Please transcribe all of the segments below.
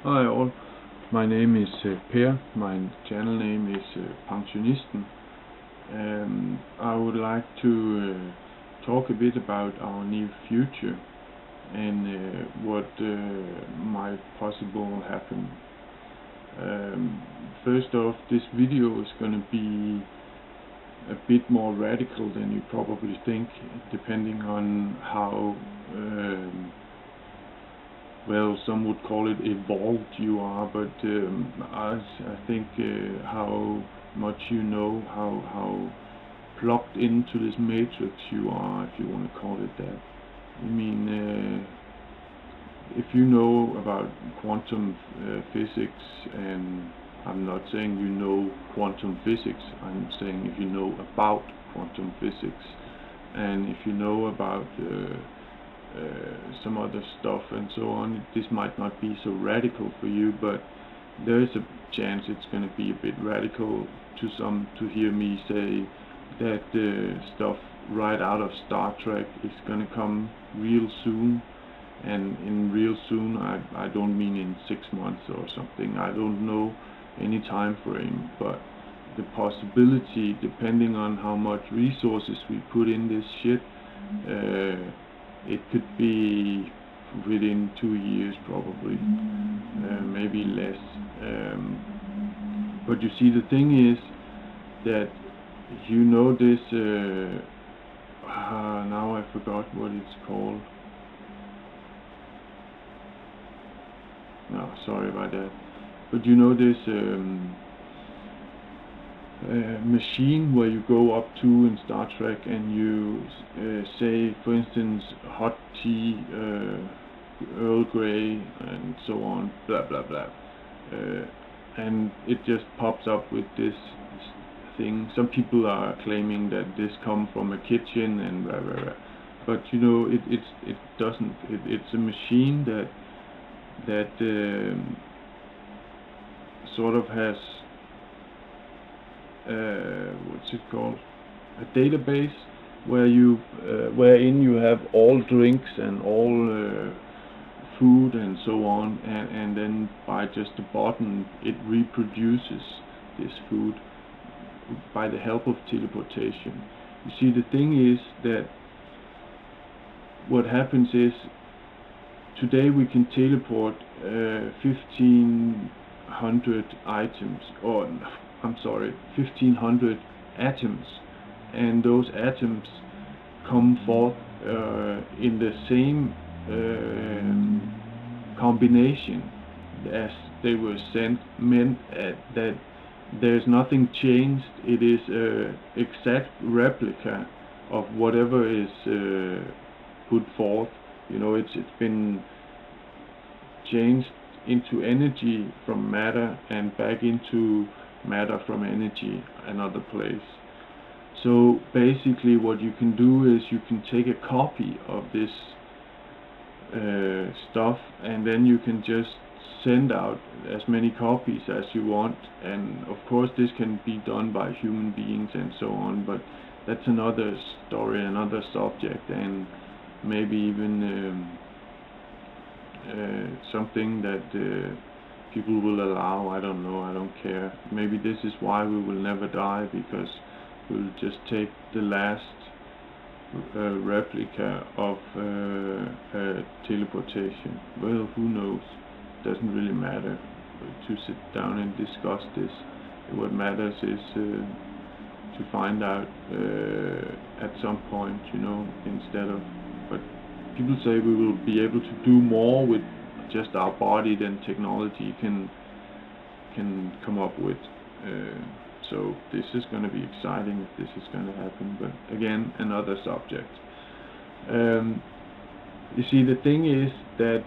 Hi all, my name is Per, my channel name is Pensionisten. I would like to talk a bit about our near future and what might possible happen. First off, this video is going to be a bit more radical than you probably think, depending on how well, some would call it evolved you are, but I think how much you know, how plugged into this matrix you are, if you want to call it that. I mean, if you know about quantum physics, and I'm not saying you know quantum physics, I'm saying if you know about quantum physics, and if you know about some other stuff and so on, this might not be so radical for you, but there is a chance it's going to be a bit radical to some to hear me say that stuff right out of Star Trek is going to come real soon. And in real soon, I don't mean in 6 months or something. I don't know any time frame, but the possibility, depending on how much resources we put in this shit, it could be within 2 years probably, maybe less. But you see, the thing is that you know this, now I forgot what it's called. No, sorry about that. But you know this machine where you go up to in Star Trek and you say, for instance, hot tea, Earl Grey, and so on, blah blah blah, and it just pops up with this thing. Some people are claiming that this comes from a kitchen and blah blah blah, but you know it doesn't. It's a machine that sort of has what's it called, a database where you wherein you have all drinks and all food and so on, and then by just a button it reproduces this food by the help of teleportation. You see, the thing is that what happens is, today we can teleport 1500 items, or I'm sorry, 1500 atoms, and those atoms come forth in the same combination as they were sent, meant that there's nothing changed. It is an exact replica of whatever is put forth. You know, it's been changed into energy from matter and back into matter from energy, another place. So basically what you can do is you can take a copy of this stuff, and then you can just send out as many copies as you want. And of course this can be done by human beings and so on, but that's another story, another subject, and maybe even something that people will allow. I don't know, I don't care. Maybe this is why we will never die, because we'll just take the last replica of teleportation. Well, who knows? Doesn't really matter to sit down and discuss this. What matters is to find out at some point, you know, instead of, but people say we will be able to do more with just our body than technology can come up with. So this is going to be exciting if this is going to happen, but again, another subject. You see, the thing is that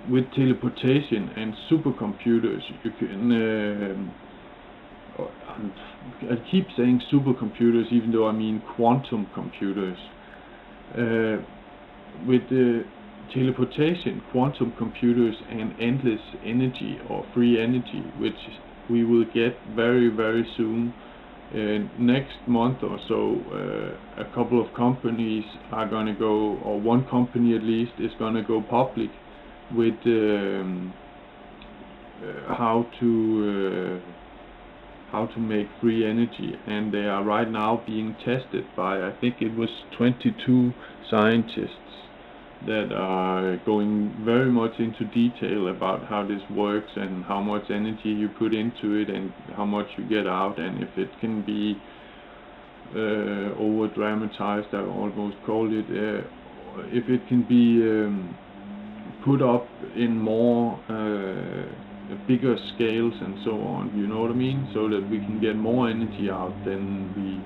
with teleportation and supercomputers, you can I keep saying supercomputers even though I mean quantum computers. With the teleportation, quantum computers, and endless energy or free energy, which we will get very very soon, next month or so, a couple of companies are going to go, or one company at least is going to go public, with how to make free energy, and they are right now being tested by, I think it was 22 scientists that are going very much into detail about how this works and how much energy you put into it and how much you get out, and if it can be over dramatized, I almost call it, if it can be put up in more bigger scales and so on, you know what I mean, so that we can get more energy out than we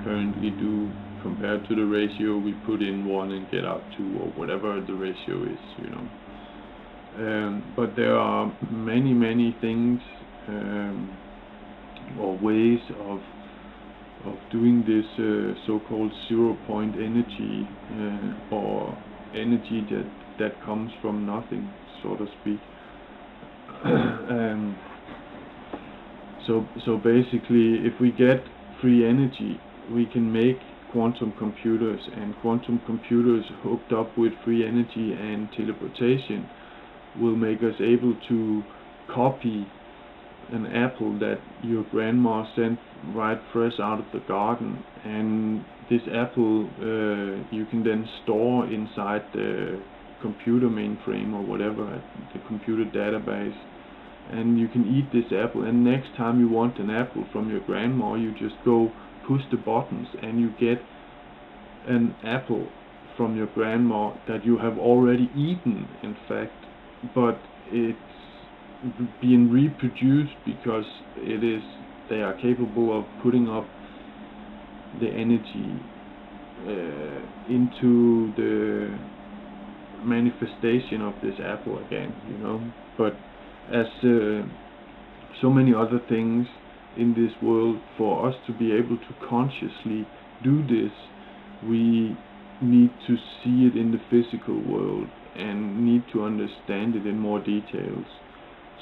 currently do, compared to the ratio we put in 1 and get out 2, or whatever the ratio is, you know. But there are many things or ways of doing this so-called 0-point energy, or energy that comes from nothing, so to speak. So basically, if we get free energy, we can make quantum computers, and quantum computers hooked up with free energy and teleportation will make us able to copy an apple that your grandma sent right fresh out of the garden, and this apple you can then store inside the computer mainframe or whatever, the computer database, and you can eat this apple, and next time you want an apple from your grandma, you just go push the buttons and you get an apple from your grandma that you have already eaten, in fact, but it's being reproduced because they are capable of putting up the energy into the manifestation of this apple again, you know. But as so many other things in this world, for us to be able to consciously do this, we need to see it in the physical world and need to understand it in more details.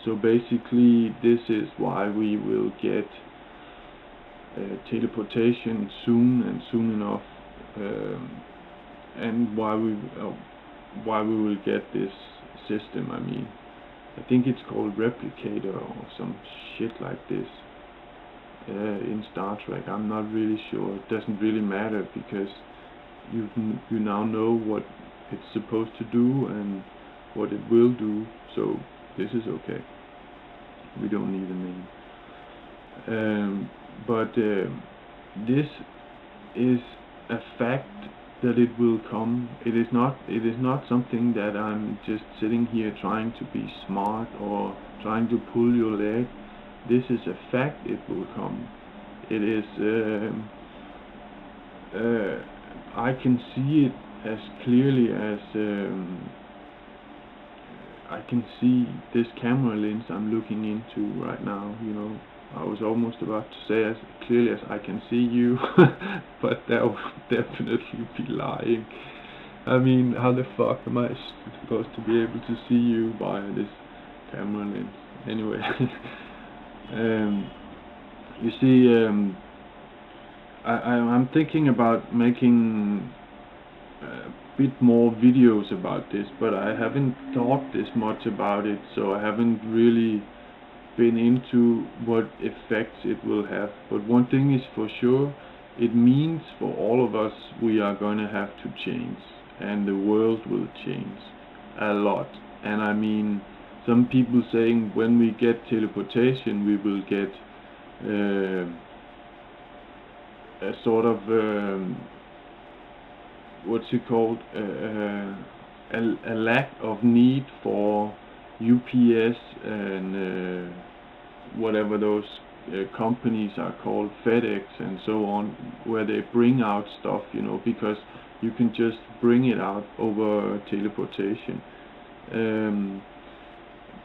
So basically, this is why we will get teleportation soon and soon enough, and why we will get this system. I mean, I think it's called replicator or some shit like this in Star Trek. I'm not really sure. It doesn't really matter, because you now know what it's supposed to do and what it will do. So this is okay. We don't need a name. But this is a fact that it will come. It is not something that I'm just sitting here trying to be smart or trying to pull your leg. This is a fact. It will come. It is I can see it as clearly as I can see this camera lens I'm looking into right now, you know. I was almost about to say as clearly as I can see you, but that would definitely be lying. I mean, how the fuck am I supposed to be able to see you by this camera lens? Anyway, you see, I'm thinking about making bit more videos about this, but I haven't thought this much about it, so I haven't really been into what effects it will have. But one thing is for sure, it means for all of us we are going to have to change, and the world will change a lot. And I mean, some people saying when we get teleportation we will get a sort of what's it called, a lack of need for UPS and whatever those companies are called, FedEx and so on, where they bring out stuff, you know, because you can just bring it out over teleportation.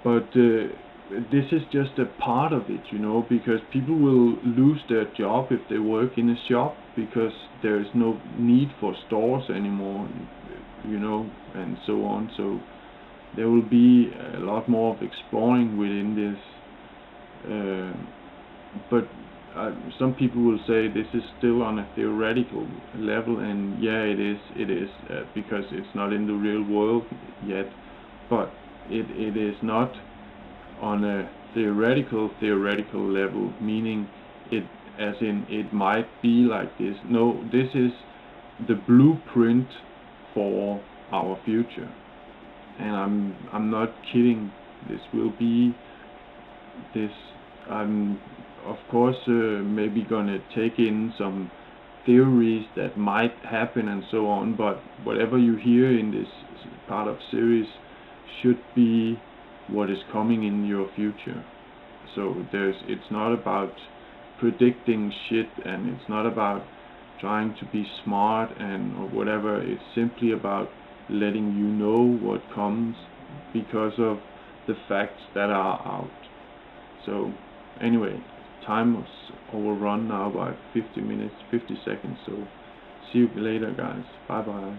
But this is just a part of it, you know, because people will lose their job if they work in a shop, because there is no need for stores anymore, you know, and so on. So there will be a lot more of exploring within this, but some people will say this is still on a theoretical level, and yeah, it is, because it's not in the real world yet. but it is not on a theoretical level, meaning it as in it might be like this. No, this is the blueprint for our future, and I'm not kidding. This will be this. I'm of course maybe gonna take in some theories that might happen and so on, but whatever you hear in this part of series should be what is coming in your future. So it's not about predicting shit, and it's not about trying to be smart and or whatever. It's simply about letting you know what comes because of the facts that are out. So anyway, time was overrun now by 50 minutes, 50 seconds. So see you later, guys. Bye bye.